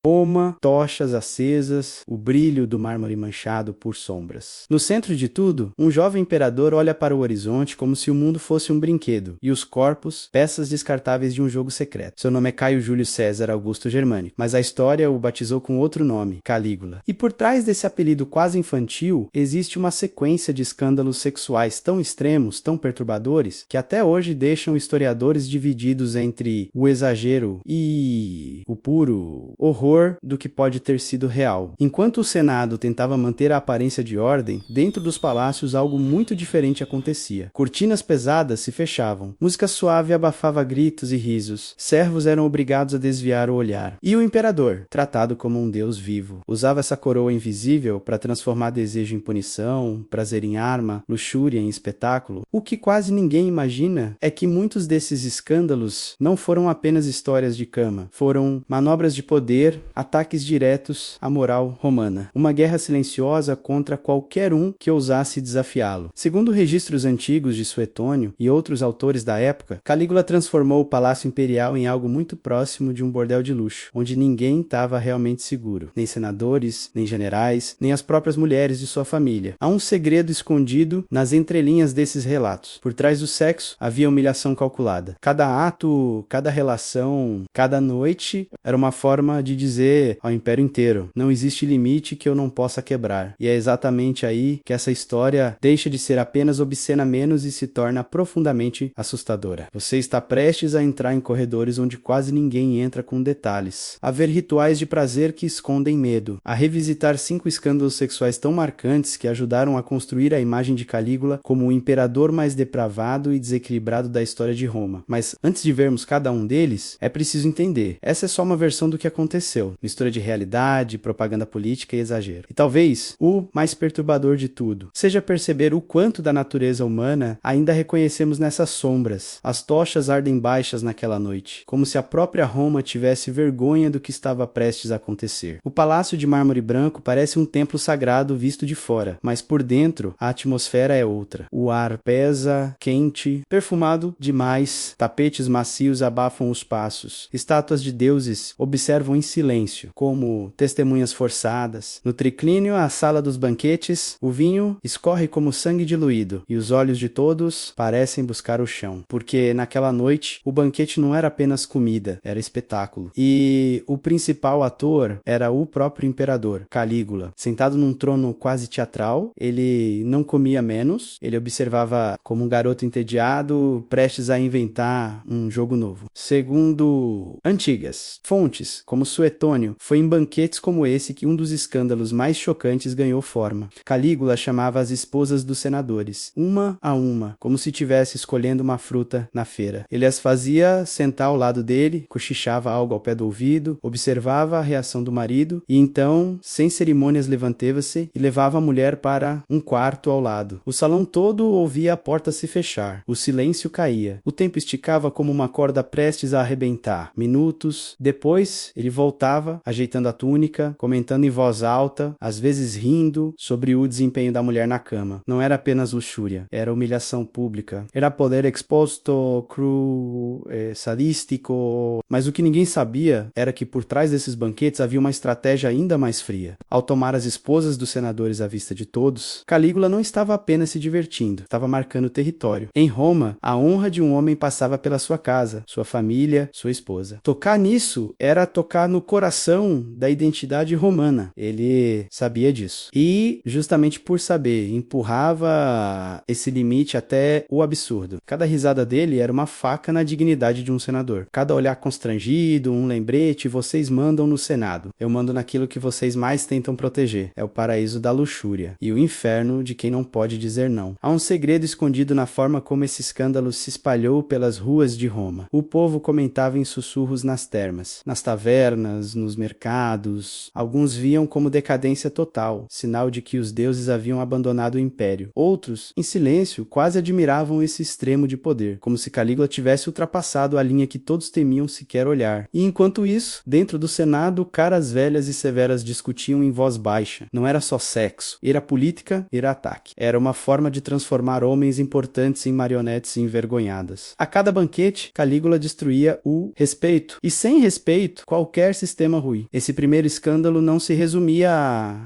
Roma, tochas acesas, o brilho do mármore manchado por sombras. No centro de tudo, um jovem imperador olha para o horizonte como se o mundo fosse um brinquedo, e os corpos, peças descartáveis de um jogo secreto. Seu nome é Caio Júlio César Augusto Germânico, mas a história o batizou com outro nome, Calígula. E por trás desse apelido quase infantil, existe uma sequência de escândalos sexuais tão extremos, tão perturbadores, que até hoje deixam historiadores divididos entre o exagero e o puro horror do que pode ter sido real. Enquanto o Senado tentava manter a aparência de ordem, dentro dos palácios algo muito diferente acontecia. Cortinas pesadas se fechavam, música suave abafava gritos e risos, servos eram obrigados a desviar o olhar. E o imperador, tratado como um deus vivo, usava essa coroa invisível para transformar desejo em punição, prazer em arma, luxúria em espetáculo. O que quase ninguém imagina é que muitos desses escândalos não foram apenas histórias de cama, foram manobras de poder, ataques diretos à moral romana. Uma guerra silenciosa contra qualquer um que ousasse desafiá-lo. Segundo registros antigos de Suetônio e outros autores da época, Calígula transformou o Palácio Imperial em algo muito próximo de um bordel de luxo, onde ninguém estava realmente seguro. Nem senadores, nem generais, nem as próprias mulheres de sua família. Há um segredo escondido nas entrelinhas desses relatos. Por trás do sexo, havia humilhação calculada. Cada ato, cada relação, cada noite era uma forma de dizer ao império inteiro: não existe limite que eu não possa quebrar. E é exatamente aí que essa história deixa de ser apenas obscena menos e se torna profundamente assustadora. Você está prestes a entrar em corredores onde quase ninguém entra com detalhes, a ver rituais de prazer que escondem medo, a revisitar 5 escândalos sexuais tão marcantes que ajudaram a construir a imagem de Calígula como o imperador mais depravado e desequilibrado da história de Roma. Mas antes de vermos cada um deles, é preciso entender: essa é só uma versão do que aconteceu, mistura de realidade, propaganda política e exagero. E talvez o mais perturbador de tudo seja perceber o quanto da natureza humana ainda reconhecemos nessas sombras. As tochas ardem baixas naquela noite, como se a própria Roma tivesse vergonha do que estava prestes a acontecer. O palácio de mármore branco parece um templo sagrado visto de fora, mas por dentro a atmosfera é outra. O ar pesa, quente, perfumado demais, tapetes macios abafam os passos, estátuas de deuses observam em silêncio, como testemunhas forçadas. No triclínio, a sala dos banquetes, o vinho escorre como sangue diluído, e os olhos de todos parecem buscar o chão. Porque naquela noite, o banquete não era apenas comida, era espetáculo. E o principal ator era o próprio imperador, Calígula. Sentado num trono quase teatral, ele não comia menos, ele observava como um garoto entediado, prestes a inventar um jogo novo. Segundo antigas fontes, como Suetônio, foi em banquetes como esse que um dos escândalos mais chocantes ganhou forma. Calígula chamava as esposas dos senadores, uma a uma, como se estivesse escolhendo uma fruta na feira. Ele as fazia sentar ao lado dele, cochichava algo ao pé do ouvido, observava a reação do marido e então, sem cerimônias, levantava-se e levava a mulher para um quarto ao lado. O salão todo ouvia a porta se fechar. O silêncio caía. O tempo esticava como uma corda prestes a arrebentar. Minutos depois, ele voltava, ajeitando a túnica, comentando em voz alta, às vezes rindo, sobre o desempenho da mulher na cama. Não era apenas luxúria, era humilhação pública. Era poder exposto, cru, sadístico. Mas o que ninguém sabia era que por trás desses banquetes havia uma estratégia ainda mais fria. Ao tomar as esposas dos senadores à vista de todos, Calígula não estava apenas se divertindo, estava marcando território. Em Roma, a honra de um homem passava pela sua casa, sua família, sua esposa. Tocar nisso era tocar no coração da identidade romana. Ele sabia disso. E, justamente por saber, empurrava esse limite até o absurdo. Cada risada dele era uma faca na dignidade de um senador. Cada olhar constrangido, um lembrete: vocês mandam no Senado. Eu mando naquilo que vocês mais tentam proteger. É o paraíso da luxúria e o inferno de quem não pode dizer não. Há um segredo escondido na forma como esse escândalo se espalhou pelas ruas de Roma. O povo comentava em sussurros nas termas, nas tavernas, nos mercados. Alguns viam como decadência total, sinal de que os deuses haviam abandonado o império. Outros, em silêncio, quase admiravam esse extremo de poder, como se Calígula tivesse ultrapassado a linha que todos temiam sequer olhar. E enquanto isso, dentro do Senado, caras velhas e severas discutiam em voz baixa. Não era só sexo, era política, era ataque. Era uma forma de transformar homens importantes em marionetes envergonhadas. A cada banquete, Calígula destruía o respeito. E sem respeito, qualquer sistema ruim. Esse primeiro escândalo não se resumia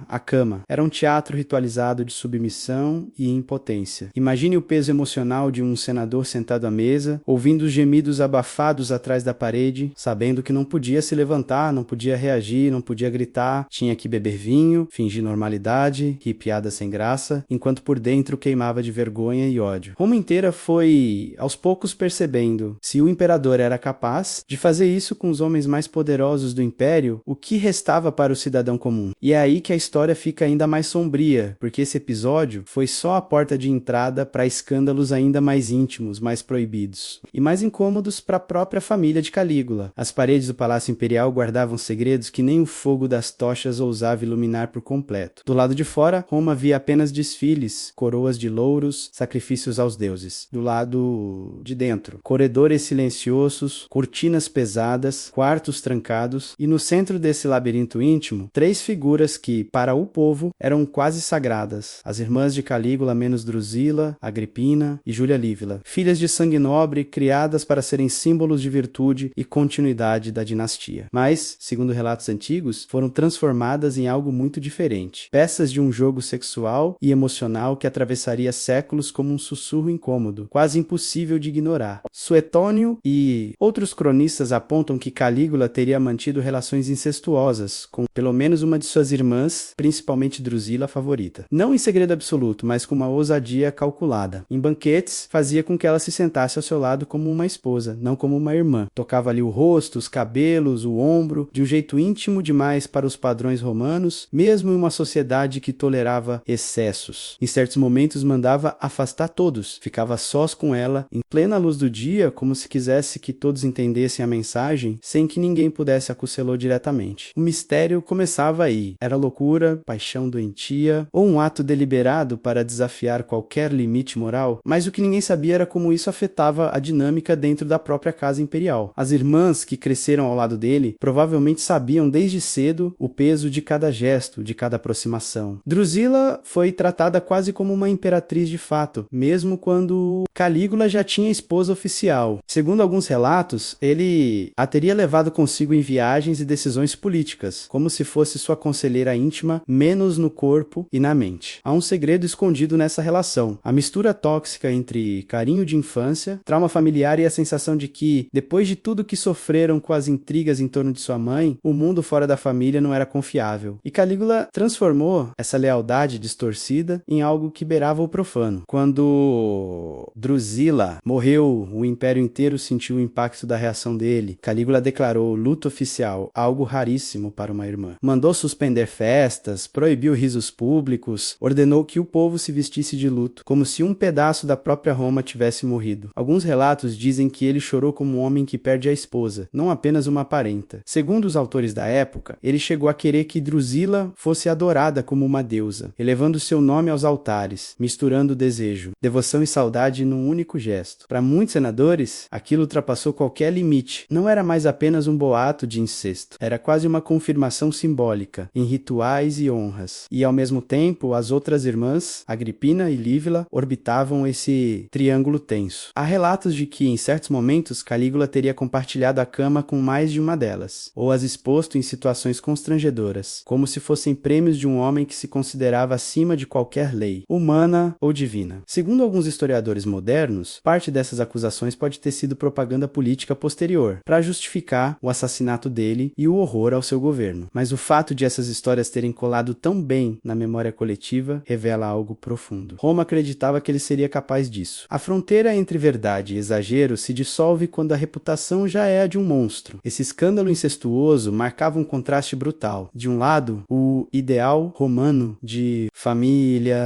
à cama. Era um teatro ritualizado de submissão e impotência. Imagine o peso emocional de um senador sentado à mesa, ouvindo os gemidos abafados atrás da parede, sabendo que não podia se levantar, não podia reagir, não podia gritar, tinha que beber vinho, fingir normalidade, rir piadas sem graça, enquanto por dentro queimava de vergonha e ódio. Roma inteira foi, aos poucos, percebendo se o imperador era capaz de fazer isso com os homens mais poderosos do império, o que restava para o cidadão comum. E é aí que a história fica ainda mais sombria, porque esse episódio foi só a porta de entrada para escândalos ainda mais íntimos, mais proibidos e mais incômodos para a própria família de Calígula. As paredes do Palácio Imperial guardavam segredos que nem o fogo das tochas ousava iluminar por completo. Do lado de fora, Roma via apenas desfiles, coroas de louros, sacrifícios aos deuses. Do lado de dentro, corredores silenciosos, cortinas pesadas, quartos trancados, e no centro desse labirinto íntimo, 3 figuras que, para o povo, eram quase sagradas: as irmãs de Calígula menos Drusila, Agripina e Júlia Lívila, filhas de sangue nobre, criadas para serem símbolos de virtude e continuidade da dinastia. Mas, segundo relatos antigos, foram transformadas em algo muito diferente. Peças de um jogo sexual e emocional que atravessaria séculos como um sussurro incômodo, quase impossível de ignorar. Suetônio e outros cronistas apontam que Calígula teria mantido relações incestuosas com pelo menos uma de suas irmãs, principalmente Drusila, a favorita. Não em segredo absoluto, mas com uma ousadia calculada. Em banquetes, fazia com que ela se sentasse ao seu lado como uma esposa, não como uma irmã. Tocava ali o rosto, os cabelos, o ombro, de um jeito íntimo demais para os padrões romanos, mesmo em uma sociedade que tolerava excessos. Em certos momentos mandava afastar todos, ficava sós com ela, em plena luz do dia, como se quisesse que todos entendessem a mensagem, sem que ninguém pudesse acucilá-lo diretamente. O mistério começava aí. Era loucura, paixão doentia, ou um ato deliberado para desafiar qualquer limite moral? Mas o que ninguém sabia era como isso afetava a dinâmica dentro da própria casa imperial. As irmãs que cresceram ao lado dele provavelmente sabiam desde cedo o peso de cada gesto, de cada aproximação. Drusila foi tratada quase como uma imperatriz de fato, mesmo quando Calígula já tinha esposa oficial. Segundo alguns relatos, ele a teria levado consigo em viagens e decisões políticas, como se fosse sua conselheira íntima, menos no corpo e na mente. Há um segredo escondido nessa relação: a mistura tóxica entre carinho de infância, trauma familiar e a sensação de que, depois de tudo que sofreram com as intrigas em torno de sua mãe, o mundo fora da família não era confiável. E Calígula transformou essa lealdade distorcida em algo que beirava o profano. Quando Drusila morreu, o império inteiro sentiu o impacto da reação dele. Calígula declarou luto oficial, algo raríssimo para uma irmã. Mandou suspender festas, proibiu risos públicos, ordenou que o povo se vestisse de luto, como se um pedaço da própria Roma tivesse morrido. Alguns relatos dizem que ele chorou como um homem que perde a esposa, não apenas uma parenta. Segundo os autores da época, ele chegou a querer que Drusila fosse adorada como uma deusa, elevando seu nome aos altares, misturando desejo, devoção e saudade num único gesto. Para muitos senadores, aquilo ultrapassou qualquer limite. Não era mais apenas um boato de incesto, era quase uma confirmação simbólica, em rituais e honras. E ao mesmo tempo, as outras irmãs, Agripina e Lívila, orbitavam esse triângulo tenso. Há relatos de que, em certos momentos, Calígula teria compartilhado a cama com mais de uma delas, ou as exposto em situações constrangedoras, como se fossem prêmios de um homem que se considerava acima de qualquer lei, humana ou divina. Segundo alguns historiadores modernos, parte dessas acusações pode ter sido propaganda política posterior, para justificar o assassinato dele e o horror ao seu governo. Mas o fato de essas histórias terem colado tão bem na memória coletiva revela algo profundo. Roma acreditava que ele seria capaz disso. A fronteira entre verdade e exagero se dissolve quando a reputação já é a de um monstro. Esse escândalo incestuoso marcava um contraste brutal. De um lado, o ideal romano de família,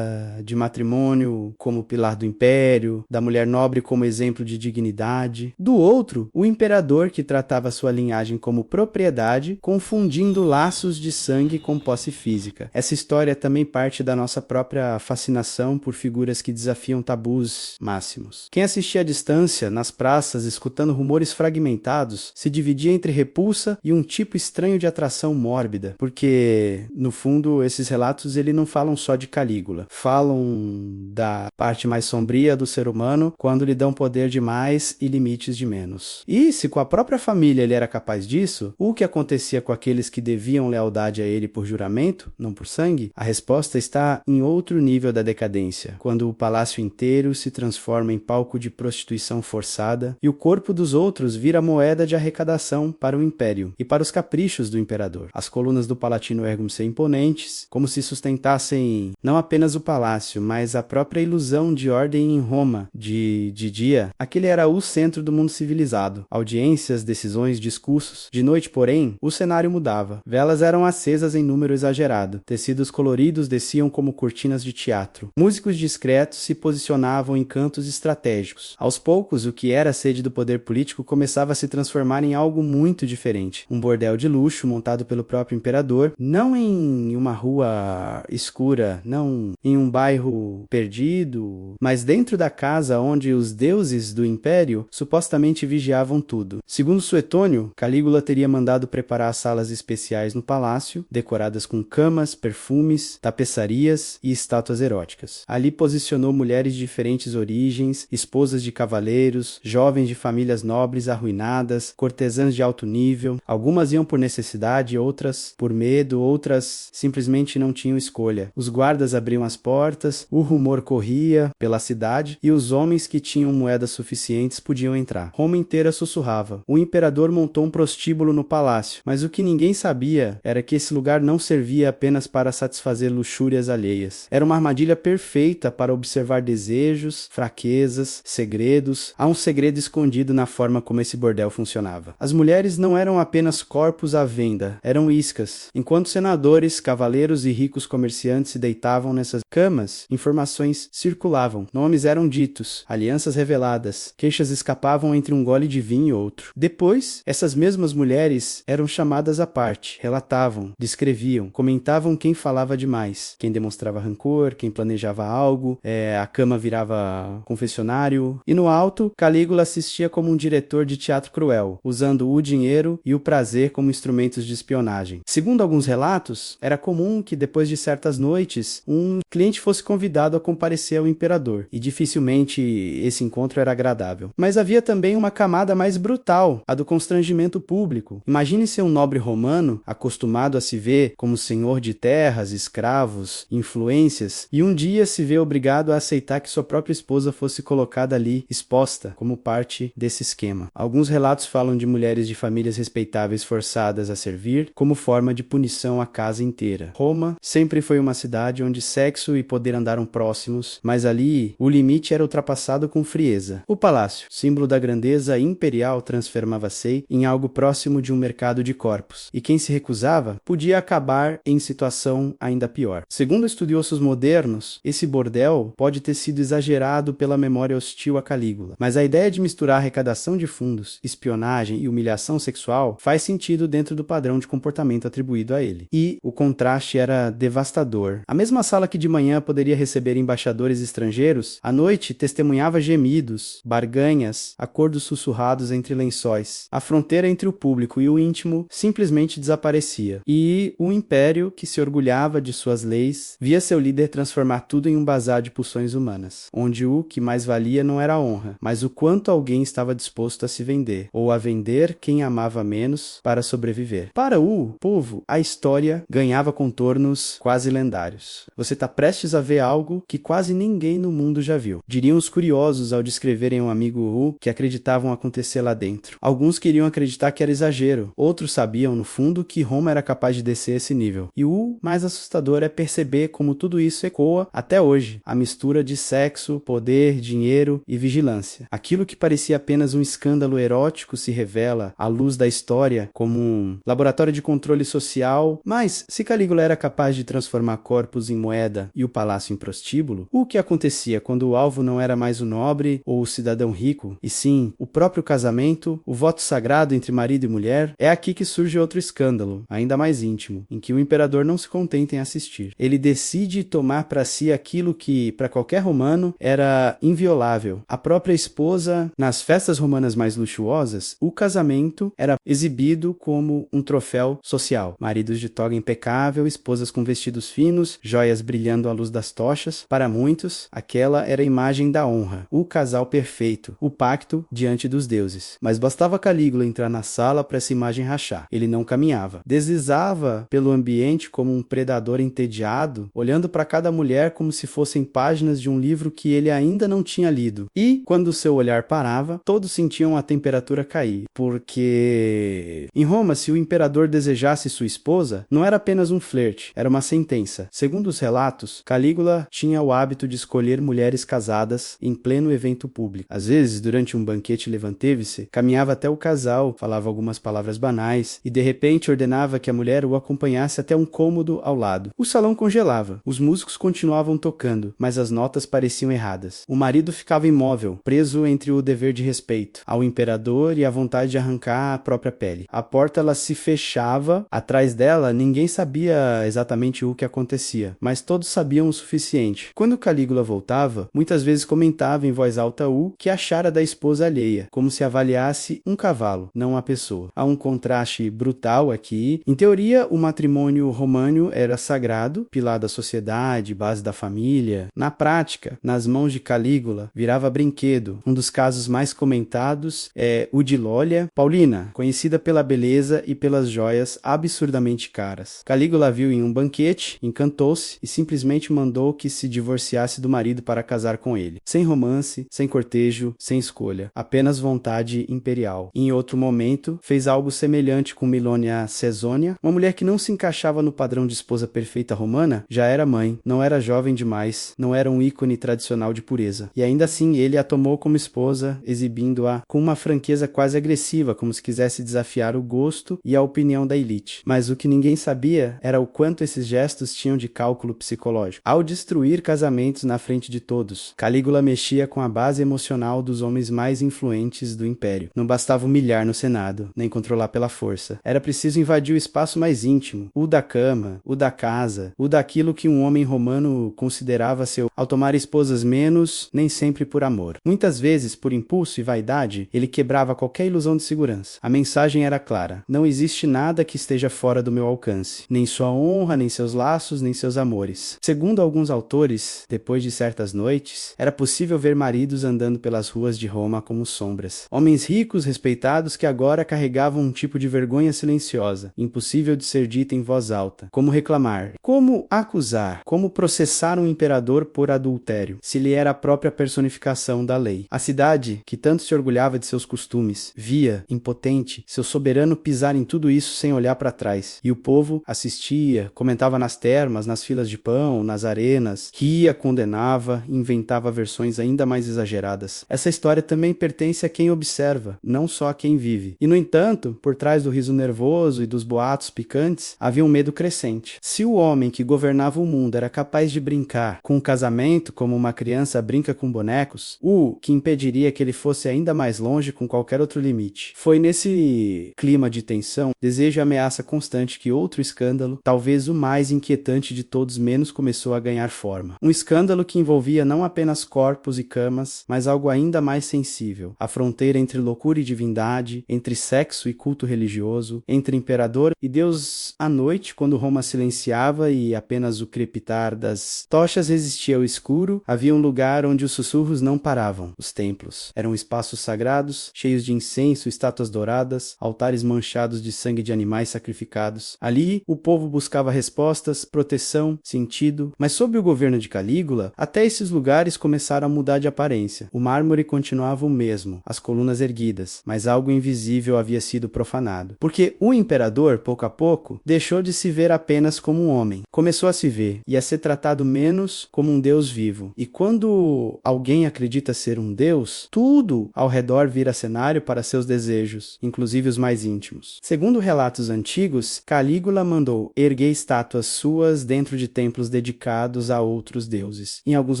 de matrimônio como pilar do império, da mulher nobre como exemplo de dignidade. Do outro, o imperador que tratava sua linhagem como propriedade, confundindo laços de sangue com posse física. Essa história também parte da nossa própria fascinação por figuras que desafiam tabus máximos. Quem assistia à distância, nas praças, escutando rumores fragmentados, se dividia entre repulsa e um tipo estranho de atração mórbida, porque, no fundo, esses relatos não falam só de Calígula, falam da parte mais sombria do ser humano, quando lhe dão poder de mais e limites de menos. E se com a própria família ele era capaz disso, O que acontecia com aqueles que deviam lealdade a ele por juramento, não por sangue? A resposta está em outro nível da decadência, quando o palácio inteiro se transforma em palco de prostituição forçada e o corpo dos outros vira moeda de arrecadação para o império e para os caprichos do imperador. As colunas do Palatino erguem-se imponentes, como se sustentassem não apenas o palácio, mas a própria ilusão de ordem em Roma. De dia, aquele era o centro do mundo civilizado. Audiências, decisões, discursos. De noite, porém, o cenário mudava. Velas eram acesas em número exagerado. Tecidos coloridos desciam como cortinas de teatro. Músicos discretos se posicionavam em cantos estratégicos. Aos poucos, o que era a sede do poder político começava a se transformar em algo muito diferente. Um bordel de luxo montado pelo próprio imperador, não em uma rua escura, não em um bairro perdido, mas dentro da casa onde os deuses do império supostamente vigiavam tudo. Segundo Suetônio, Calígula teria mandado preparar salas especiais no palácio, decoradas com camas, perfumes, tapeçarias e estátuas eróticas. Ali posicionou mulheres de diferentes origens, esposas de cavaleiros, jovens de famílias nobres arruinadas, cortesãs de alto nível. Algumas iam por necessidade, outras por medo, outras simplesmente não tinham escolha. Os guardas abriam as portas, o rumor corria pela cidade e os homens que tinham moedas suficientes podiam entrar. Roma inteira sussurrava. O imperador montou um prostíbulo no palácio, mas o que ninguém sabia era que esse lugar não servia apenas para satisfazer luxúrias alheias. Era uma armadilha perfeita para observar desejos, fraquezas, segredos. Há um segredo escondido na forma como esse bordel funcionava. As mulheres não eram apenas corpos à venda, eram iscas. Enquanto senadores, cavaleiros e ricos comerciantes se deitavam nessas camas, informações circulavam, nomes eram ditos, alianças reveladas, queixas escapavam entre um gole de vinho e outro. Depois, essas mesmas mulheres eram chamadas à parte, relatavam, descreviam, comentavam quem falava demais, quem demonstrava rancor, quem planejava algo, a cama virava confessionário, e no alto, Calígula assistia como um diretor de teatro cruel, usando o dinheiro e o prazer como instrumentos de espionagem. Segundo alguns relatos, era comum que depois de certas noites, um cliente fosse convidado a comparecer ao imperador, e dificilmente esse encontro era agradável. Mas havia também uma camada mais brutal, a do constrangimento público. Imagine ser um nobre romano, acostumado a se ver como senhor de terras, escravos, influências, e um dia se vê obrigado a aceitar que sua própria esposa fosse colocada ali, exposta, como parte desse esquema. Alguns relatos falam de mulheres de famílias respeitáveis forçadas a servir, como forma de punição à casa inteira. Roma sempre foi uma cidade onde sexo e poder andaram próximos, mas ali o limite era ultrapassado com frieza. O palácio, símbolo da grandeza imperial, transformava-se em algo próximo de um mercado de corpos, e quem se recusava podia acabar em situação ainda pior. Segundo estudiosos modernos, esse bordel pode ter sido exagerado pela memória hostil a Calígula, mas a ideia de misturar arrecadação de fundos, espionagem e humilhação sexual faz sentido dentro do padrão de comportamento atribuído a ele. E o contraste era devastador. A mesma sala que de manhã poderia receber embaixadores estrangeiros, à noite testemunhava gemidos, barganhas, acordos sussurrados entre lençóis. A fronteira entre o público e o íntimo simplesmente desaparecia. E o império, que se orgulhava de suas leis, via seu líder transformar tudo em um bazar de pulsões humanas, onde o que mais valia não era a honra, mas o quanto alguém estava disposto a se vender, ou a vender quem amava menos para sobreviver. Para o povo, a história ganhava contornos quase lendários. Você está prestes a ver algo que quase ninguém no mundo já viu. Diriam os curiosos ao descreverem um amigo Wu que acreditavam acontecer lá dentro. Alguns queriam acreditar que era exagero, outros sabiam, no fundo, que Roma era capaz de descer esse nível. E o mais assustador é perceber como tudo isso ecoa até hoje. A mistura de sexo, poder, dinheiro e vigilância. Aquilo que parecia apenas um escândalo erótico se revela, à luz da história, como um laboratório de controle social. Mas, se Calígula era capaz de transformar corpos em moeda e o palácio em prostíbulo, o que acontecia quando o alvo não era mais o nobre ou o cidadão rico, e sim o próprio casamento, o voto sagrado entre marido e mulher? É aqui que surge outro escândalo, ainda mais íntimo, em que o imperador não se contenta em assistir. Ele decide tomar para si aquilo que, para qualquer romano, era inviolável. A própria esposa, nas festas romanas mais luxuosas, o casamento era exibido como um troféu social. Maridos de toga impecável, esposas com vestidos finos, joias brilhando à luz das tochas. Para muitos, aquela era a imagem da honra, o casal perfeito, o pacto diante dos deuses. Mas bastava Calígula entrar na sala para essa imagem rachar. Ele não caminhava. Deslizava pelo ambiente como um predador entediado, olhando para cada mulher como se fossem páginas de um livro que ele ainda não tinha lido. E, quando seu olhar parava, todos sentiam a temperatura cair. Porque em Roma, se o imperador desejasse sua esposa, não era apenas um flerte, era uma sentença. Segundo os relatos, Calígula tinha o hábito de escolher mulheres casadas em pleno evento público. Às vezes, durante um banquete levanteve-se, caminhava até o casal, falava algumas palavras banais e de repente ordenava que a mulher o acompanhasse até um cômodo ao lado. O salão congelava, os músicos continuavam tocando, mas as notas pareciam erradas. O marido ficava imóvel, preso entre o dever de respeito ao imperador e a vontade de arrancar a própria pele. A porta ela se fechava, atrás dela ninguém sabia exatamente o que acontecia, mas todos sabiam o suficiente. Quando Calígula voltava, muitas vezes comentava em voz alta o que achara da esposa alheia, como se avaliasse um cavalo, não uma pessoa. Há um contraste brutal aqui. Em teoria, o matrimônio romano era sagrado, pilar da sociedade, base da família. Na prática, nas mãos de Calígula, virava brinquedo. Um dos casos mais comentados é o de Lólia Paulina, conhecida pela beleza e pelas joias absurdamente caras. Calígula viu em um banquete, encantou-se e simplesmente mandou que se divorciasse do marido para casar com ele. Sem romance, sem cortejo, sem escolha. Apenas vontade imperial. Em outro momento, fez algo semelhante com Milônia Cesônia, uma mulher que não se encaixava no padrão de esposa perfeita romana, já era mãe, não era jovem demais, não era um ícone tradicional de pureza. E ainda assim, ele a tomou como esposa, exibindo-a com uma franqueza quase agressiva, como se quisesse desafiar o gosto e a opinião da elite. Mas o que ninguém sabia era o quanto esses gestos tinham de cálculo psicológico. Ao destruir casamentos na frente de todos, Calígula mexia com a base emocional dos homens mais influentes do império. Não bastava humilhar no Senado, nem controlar pela força. Era preciso invadir o espaço mais íntimo, o da cama, o da casa, o daquilo que um homem romano considerava seu, ao tomar esposas menos, nem sempre por amor. Muitas vezes, por impulso e vaidade, ele quebrava qualquer ilusão de segurança. A mensagem era clara: não existe nada que esteja fora do meu alcance, nem sua honra, nem seus laços, nem seus amores. Segundo alguns autores, depois de certas noites, era possível ver maridos andando pelas ruas de Roma como sombras. Homens ricos, respeitados, que agora carregavam um tipo de vergonha silenciosa, impossível de ser dita em voz alta. Como reclamar? Como acusar? Como processar um imperador por adultério, se ele era a própria personificação da lei? A cidade, que tanto se orgulhava de seus costumes, via, impotente, seu soberano pisar em tudo isso sem olhar para trás. E o povo assistia, comentava nas termas, nas filas de pão, nas arenas, ria, condenava, inventava versões ainda mais exageradas. Essa história também pertence a quem observa, não só a quem vive. E, no entanto, por trás do riso nervoso e dos boatos picantes, havia um medo crescente. Se o homem que governava o mundo era capaz de brincar com o casamento como uma criança brinca com bonecos, o que impediria que ele fosse ainda mais longe com qualquer outro limite. Foi nesse clima de tensão, desejo e ameaça constante que outro escândalo, talvez o mais inquietante de todos menos, começou a ganhar forma. Um escândalo que envolvia não apenas corpos e camas, mas algo ainda mais sensível. A fronteira entre loucura e divindade, entre sexo e culto religioso, entre imperador e Deus à noite, quando Roma silenciava e apenas o crepitar das tochas resistia ao escuro, havia um lugar onde os sussurros não paravam. Os templos. Eram espaços sagrados, cheios de incenso, estátuas douradas, altares manchados de sangue de animais sacrificados. Ali, o povo buscava respostas, proteção, sentido, mas sob o governo de Calígula, até esses lugares começaram a mudar de aparência. O mármore continuava o mesmo, as colunas erguidas, mas algo invisível havia sido profanado. Porque o imperador, pouco a pouco, deixou de se ver apenas como um homem. Começou a se ver e a ser tratado menos como um deus vivo. E quando alguém acredita ser um deus, tudo ao redor vira cenário para seus desejos, inclusive os mais íntimos. Segundo relatos antigos, Calígula mandou erguer estátuas suas dentro de templos dedicados a outros deuses. Em alguns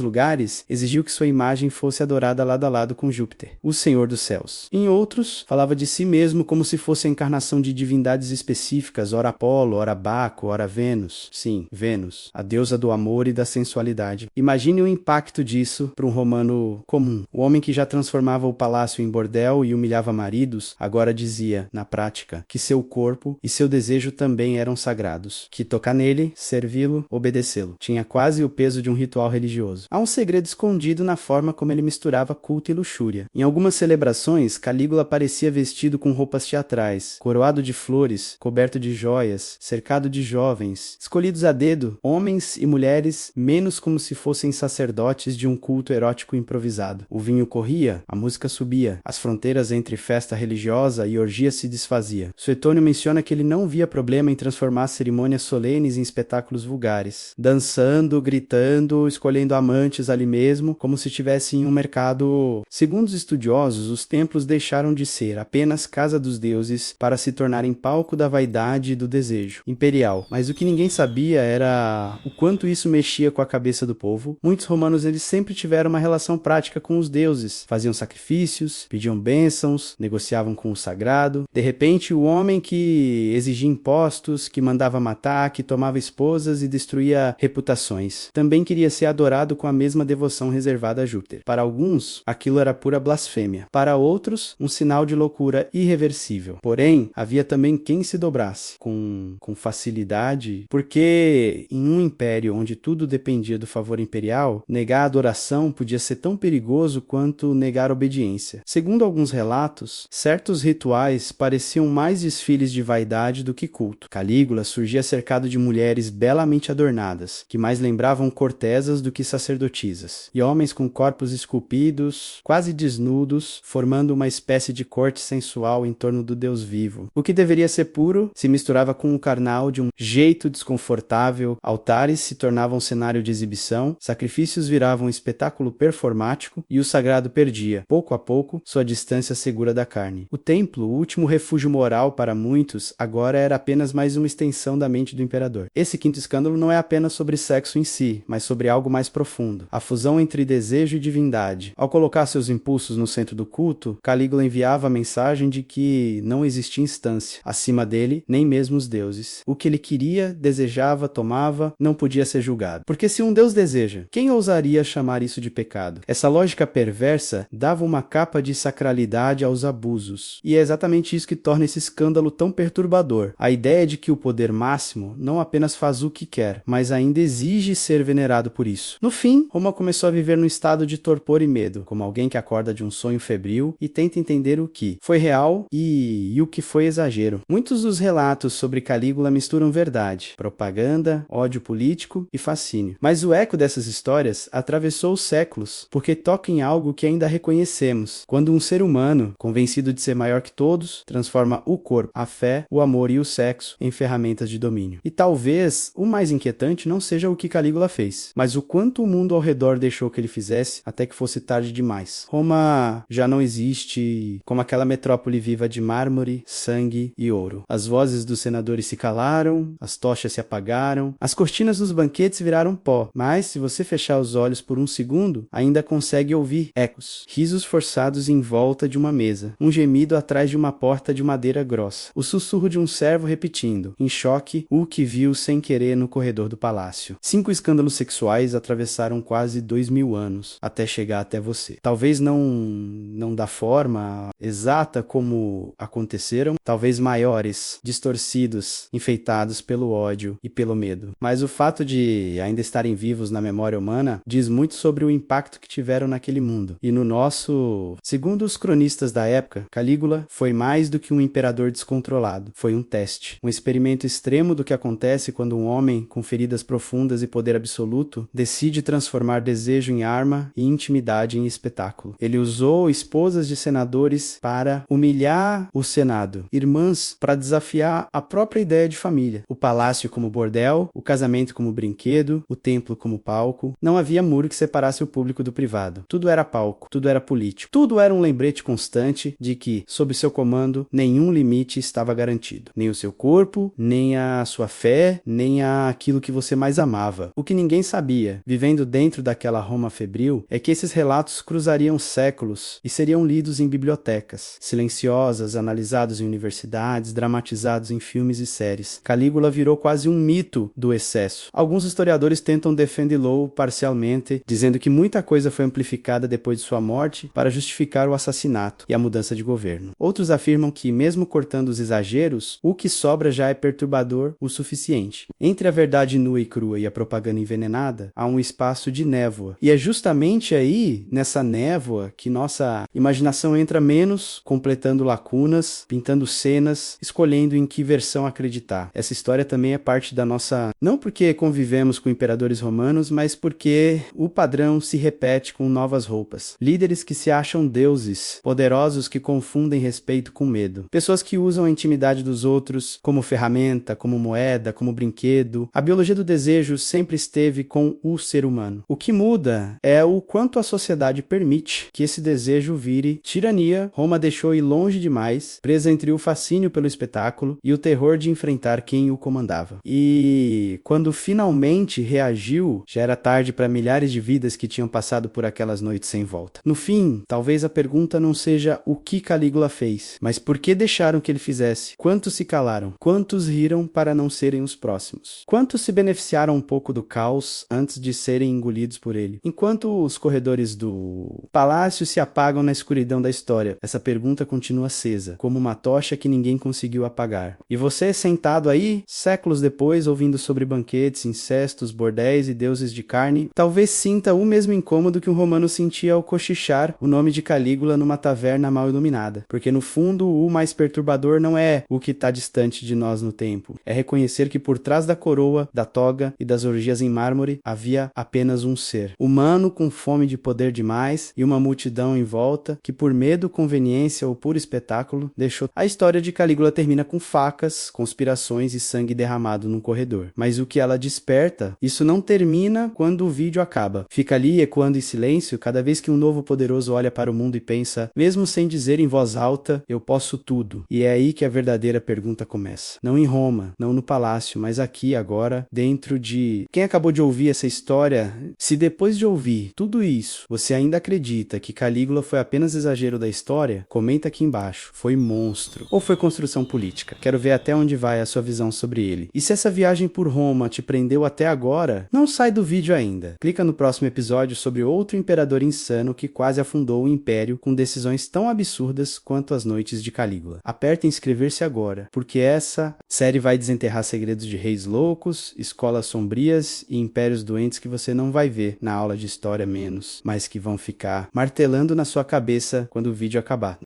lugares, exigiu que sua imagem fosse adorada lado a lado com Júpiter, o Senhor dos Céus. Em outros, falava de si mesmo como se fosse a encarnação de divindades específicas, ora Apolo, ora Baco, ora Vênus. Sim, Vênus, a deusa do amor e da sensualidade. Imagine o impacto disso para um romano comum. O homem que já transformava o palácio em bordel e humilhava maridos, agora dizia, na prática, que seu corpo e seu desejo também eram sagrados, que tocar nele, servi-lo, obedecê-lo. Tinha quase o peso de um ritual religioso. Há um segredo escondido na forma como ele misturava culto e luxúria. Em algumas celebrações, Calígula parecia vestido com roupas teatrais, coroado de flores, coberto de joias, cercado de jovens, escolhidos a dedo, homens e mulheres, menos como se fossem sacerdotes de um culto erótico improvisado. O vinho corria, a música subia, as fronteiras entre festa religiosa e orgia se desfazia. Suetônio menciona que ele não via problema em transformar cerimônias solenes em espetáculos vulgares, dançando, gritando, escolhendo amantes ali mesmo, como se estivesse em um mercado. Segundo os estudiosos, os templos deixaram de ser apenas casa dos deuses para se tornarem palco da vaidade e do desejo imperial. Mas o que ninguém sabia era o quanto isso mexia com a cabeça do povo. Muitos romanos eles sempre tiveram uma relação prática com os deuses, faziam sacrifícios, pediam bênçãos, negociavam com o sagrado. De repente, o homem que exigia impostos, que mandava matar, que tomava esposas e destruía reputações, também queria ser adorado com a mesma devoção reservada a Júpiter. Para alguns, aquilo era pura blasfêmia. Para outros, um sinal de loucura irreversível. Porém, havia também quem se dobrasse com facilidade, porque em um império onde tudo dependia do favor imperial, negar a adoração podia ser tão perigoso quanto negar obediência. Segundo alguns relatos, certos rituais pareciam mais desfiles de vaidade do que culto. Calígula surgia cercado de mulheres belamente adornadas, que mais lembravam cortesas do que sacerdotisas, e homens com corpos esculpidos, quase desnudos, formando uma espécie de corte sensual em torno do Deus vivo. O que deveria ser puro se misturava com o carnal de um jeito desconfortável, altares se tornavam um cenário de exibição, sacrifícios viravam um espetáculo performático e o sagrado perdia, pouco a pouco, sua distância segura da carne. O templo, o último refúgio moral para muitos, agora era apenas mais uma extensão da mente do imperador. Esse quinto escândalo não é apenas sobre sexo em si, mas sobre algo mais profundo, a fusão entre desejo e divindade. Ao colocar seus impulsos no centro do culto, Calígula enviava a mensagem de que não existia instância acima dele, nem mesmo os deuses. O que ele queria, desejava, tomava, não podia ser julgado. Porque se um deus deseja, quem ousaria chamar isso de pecado? Essa lógica perversa dava uma capa de sacralidade aos abusos. E é exatamente isso que torna esse escândalo tão perturbador. A ideia de que o poder máximo não apenas faz o que quer, mas ainda exige ser venerado por isso. No fim, Roma começou a viver num estado de torpor e medo, como alguém que acorda de um sonho febril e tenta entender o que foi real e o que foi exagero. Muitos dos relatos sobre Calígula misturam verdade, propaganda, ódio político e fascínio. Mas o eco dessas histórias atravessou os séculos, porque toca em algo que ainda reconhecemos. Quando um ser humano, convencido de ser maior que todos, transforma o corpo, a fé, o amor e o sexo em ferramentas de domínio. E talvez o mais inquietante não seja o que Calígula fez, mas o quanto o mundo ao redor deixou que ele fizesse até que fosse tarde demais. Roma já não existe como aquela metrópole viva de mármore, sangue e ouro. As vozes dos senadores se calaram, as tochas se apagaram, as cortinas dos banquetes viraram pó, mas se você fechar os olhos por um segundo, ainda consegue ouvir ecos, risos forçados em volta de uma mesa, um gemido atrás de uma porta de madeira grossa, o sussurro de um servo repetindo, em choque, o que viu sem querer no corredor do palácio. 5 escândalos sexuais atravessaram quase 2000 anos, até chegar até você. Talvez não da forma exata como aconteceram, talvez maiores, distorcidos, enfeitados pelo ódio e pelo medo. Mas o fato de ainda estarem vivos na memória humana diz muito sobre o impacto que tiveram naquele mundo. E no nosso, segundo os cronistas da época, Calígula foi mais do que um imperador descontrolado. Foi um teste, um experimento extremo do que acontece quando um homem com feridas profundas e poder absoluto decide transformar desejo em arma e intimidade em espetáculo. Ele usou esposas de senadores para humilhar o Senado, irmãs para desafiar a própria ideia de família, o palácio como bordel, o casamento como brinquedo, o templo como palco. Não havia muro que separasse o público do privado. Tudo era palco, tudo era político, tudo era um lembrete constante de que, sob seu comando, nenhum limite estava garantido. Nem o seu corpo, nem a sua fé, nem aquilo que você mais amava. O que ninguém sabia, vivendo dentro daquela Roma febril, é que esses relatos cruzariam séculos e seriam lidos em bibliotecas, silenciosas, analisados em universidades, dramatizados em filmes e séries. Calígula virou quase um mito do excesso. Alguns historiadores tentam defendê-lo parcialmente, dizendo que muita coisa foi amplificada depois de sua morte para justificar o assassinato e a mudança de governo. Outros afirmam que, mesmo cortando os exageros, o que sobra já é perturbador o suficiente. Entre a verdade nua e crua e a propaganda envenenada, há um espaço de névoa. E é justamente aí, nessa névoa, que nossa imaginação entra menos, completando lacunas runas, pintando cenas, escolhendo em que versão acreditar. Essa história também é parte da nossa... Não porque convivemos com imperadores romanos, mas porque o padrão se repete com novas roupas. Líderes que se acham deuses, poderosos que confundem respeito com medo. Pessoas que usam a intimidade dos outros como ferramenta, como moeda, como brinquedo. A biologia do desejo sempre esteve com o ser humano. O que muda é o quanto a sociedade permite que esse desejo vire tirania. Roma deixou ir longe demais, presa entre o fascínio pelo espetáculo e o terror de enfrentar quem o comandava. E quando finalmente reagiu, já era tarde para milhares de vidas que tinham passado por aquelas noites sem volta. No fim, talvez a pergunta não seja o que Calígula fez, mas por que deixaram que ele fizesse? Quantos se calaram? Quantos riram para não serem os próximos? Quantos se beneficiaram um pouco do caos antes de serem engolidos por ele? Enquanto os corredores do palácio se apagam na escuridão da história, essa pergunta continua acesa, como uma tocha que ninguém conseguiu apagar. E você, sentado aí, séculos depois, ouvindo sobre banquetes, incestos, bordéis e deuses de carne, talvez sinta o mesmo incômodo que um romano sentia ao cochichar o nome de Calígula numa taverna mal iluminada. Porque no fundo, o mais perturbador não é o que está distante de nós no tempo. É reconhecer que por trás da coroa, da toga e das orgias em mármore, havia apenas um ser. Humano com fome de poder demais e uma multidão em volta que por medo, conveniência ou puro espetáculo, deixou... A história de Calígula termina com facas, conspirações e sangue derramado num corredor. Mas o que ela desperta, isso não termina quando o vídeo acaba. Fica ali ecoando em silêncio cada vez que um novo poderoso olha para o mundo e pensa, mesmo sem dizer em voz alta, eu posso tudo. E é aí que a verdadeira pergunta começa. Não em Roma, não no palácio, mas aqui agora, dentro de... Quem acabou de ouvir essa história, se depois de ouvir tudo isso, você ainda acredita que Calígula foi apenas exagero da história, comenta aqui embaixo. Foi monstro. Ou foi construção política? Quero ver até onde vai a sua visão sobre ele. E se essa viagem por Roma te prendeu até agora, não sai do vídeo ainda. Clica no próximo episódio sobre outro imperador insano que quase afundou o império com decisões tão absurdas quanto as noites de Calígula. Aperta em inscrever-se agora, porque essa série vai desenterrar segredos de reis loucos, escolas sombrias e impérios doentes que você não vai ver na aula de história menos, mas que vão ficar martelando na sua cabeça quando o vídeo acabar.